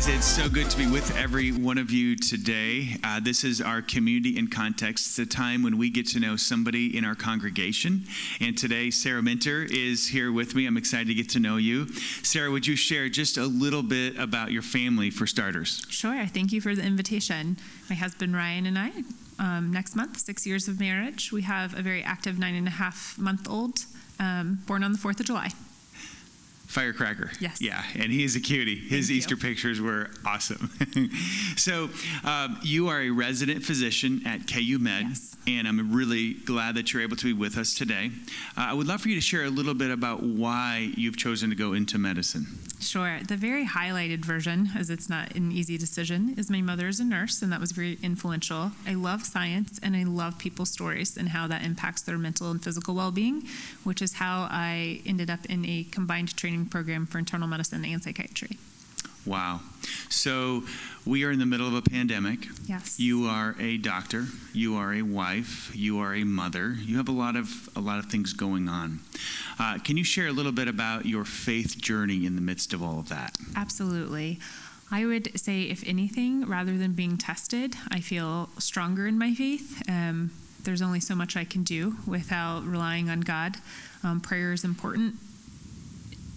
guys, it's so good to be with every one of you today. This is our community in context. It's a time when we get to know somebody in our congregation. And today, Sarah Minter is here with me. I'm excited to get to know you. Sarah, would you share just a little bit about your family for starters? Sure. Thank you for the invitation. My husband, Ryan, and I, next month, 6 years of marriage. We have a very active 9.5-month-old born on the 4th of July. Firecracker. Yes. Yeah, and he is a cutie. His Easter pictures were awesome. So you are a resident physician at KU Med, yes. And I'm really glad that you're able to be with us today. I would love for you to share a little bit about why you've chosen to go into medicine. Sure. The very highlighted version, as it's not an easy decision, is my mother is a nurse, and that was very influential. I love science, and I love people's stories and how that impacts their mental and physical well-being, which is how I ended up in a combined training program for internal medicine and psychiatry. Wow. So we are in the middle of a pandemic. Yes. You are a doctor. You are a wife. You are a mother. You have a lot of things going on. Can you share a little bit about your faith journey in the midst of all of that? Absolutely. I would say, if anything, rather than being tested, I feel stronger in my faith. There's only so much I can do without relying on God. Prayer is important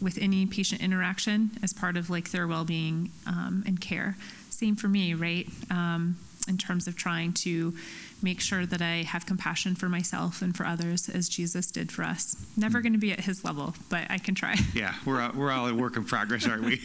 with any patient interaction as part of their well-being and care. Same for me, right? In terms of trying to make sure that I have compassion for myself and for others as Jesus did for us. Never going to be at his level, but I can try. Yeah, we're all a work in progress, aren't we?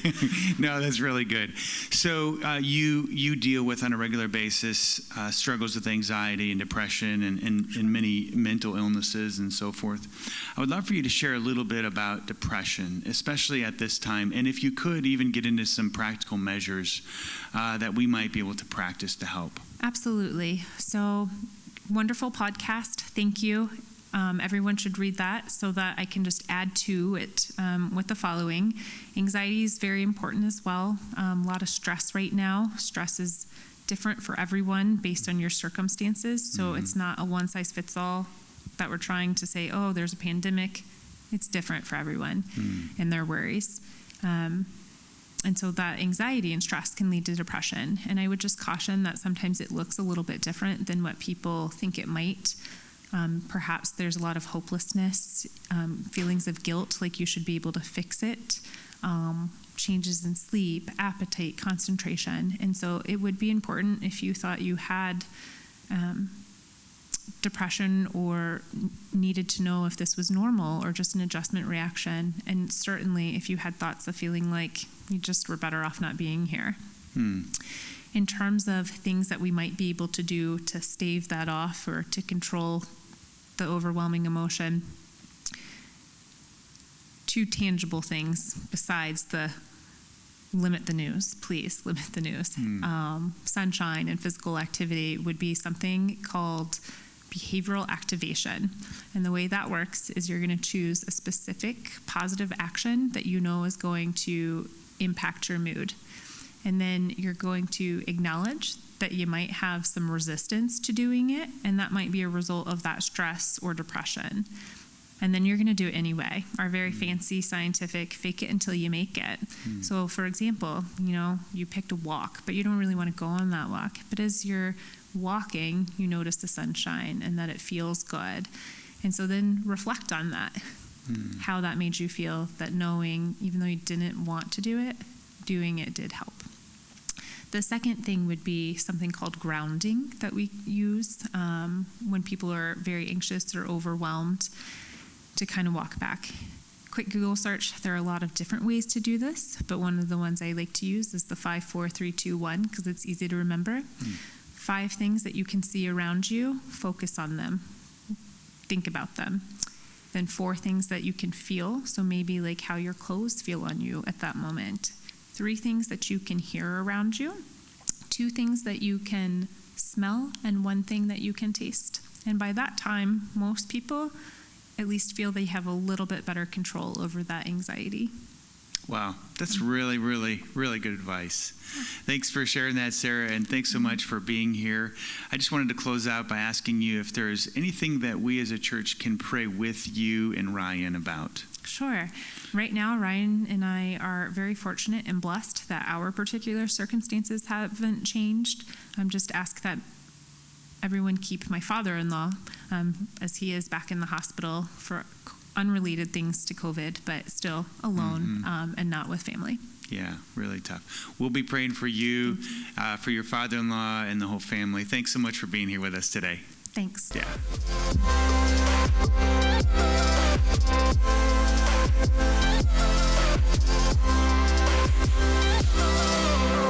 No, that's really good. So you deal with, on a regular basis, struggles with anxiety and depression and many mental illnesses and so forth. I would love for you to share a little bit about depression, especially at this time, and if you could even get into some practical measures that we might be able to practice to help. Absolutely. So, wonderful podcast. Thank you. Everyone should read that so that I can just add to it with the following. Anxiety is very important as well. A lot of stress right now. Stress is different for everyone based on your circumstances. So it's not a one-size-fits-all that we're trying to say, oh, there's a pandemic. It's different for everyone and their worries. And so that anxiety and stress can lead to depression. And I would just caution that sometimes it looks a little bit different than what people think it might. Perhaps there's a lot of hopelessness, feelings of guilt, like you should be able to fix it, changes in sleep, appetite, concentration. And so it would be important if you thought you had depression or needed to know if this was normal or just an adjustment reaction. And certainly if you had thoughts of feeling like you just were better off not being here. In terms of things that we might be able to do to stave that off or to control the overwhelming emotion, 2 tangible things besides the limit the news, please limit the news. Sunshine and physical activity would be something called behavioral activation. And the way that works is you're going to choose a specific positive action that you know is going to impact your mood. And then you're going to acknowledge that you might have some resistance to doing it, and that might be a result of that stress or depression. And then you're going to do it anyway. Our very fancy scientific fake it until you make it. So for example, you picked a walk, but you don't really want to go on that walk. But as you're walking, you notice the sunshine and that it feels good. And so then reflect on that, how that made you feel, that knowing, even though you didn't want to do it, doing it did help. The second thing would be something called grounding that we use when people are very anxious or overwhelmed, to kind of walk back. Quick Google search, there are a lot of different ways to do this, but one of the ones I like to use is the 5, 4, 3, 2, 1, because it's easy to remember. 5 things that you can see around you, focus on them, think about them. Then 4 things that you can feel, so maybe like how your clothes feel on you at that moment. 3 things that you can hear around you, 2 things that you can smell, and 1 thing that you can taste. And by that time, most people at least feel they have a little bit better control over that anxiety. Wow, that's really, really, really good advice. Thanks for sharing that, Sarah, and thanks so much for being here. I just wanted to close out by asking you if there's anything that we as a church can pray with you and Ryan about. Sure. Right now, Ryan and I are very fortunate and blessed that our particular circumstances haven't changed. Just ask that everyone keep my father-in-law, as he is back in the hospital for unrelated things to COVID, but still alone and not with family. Yeah, really tough. We'll be praying for you, for your father-in-law and the whole family. Thanks so much for being here with us today. Thanks. Yeah.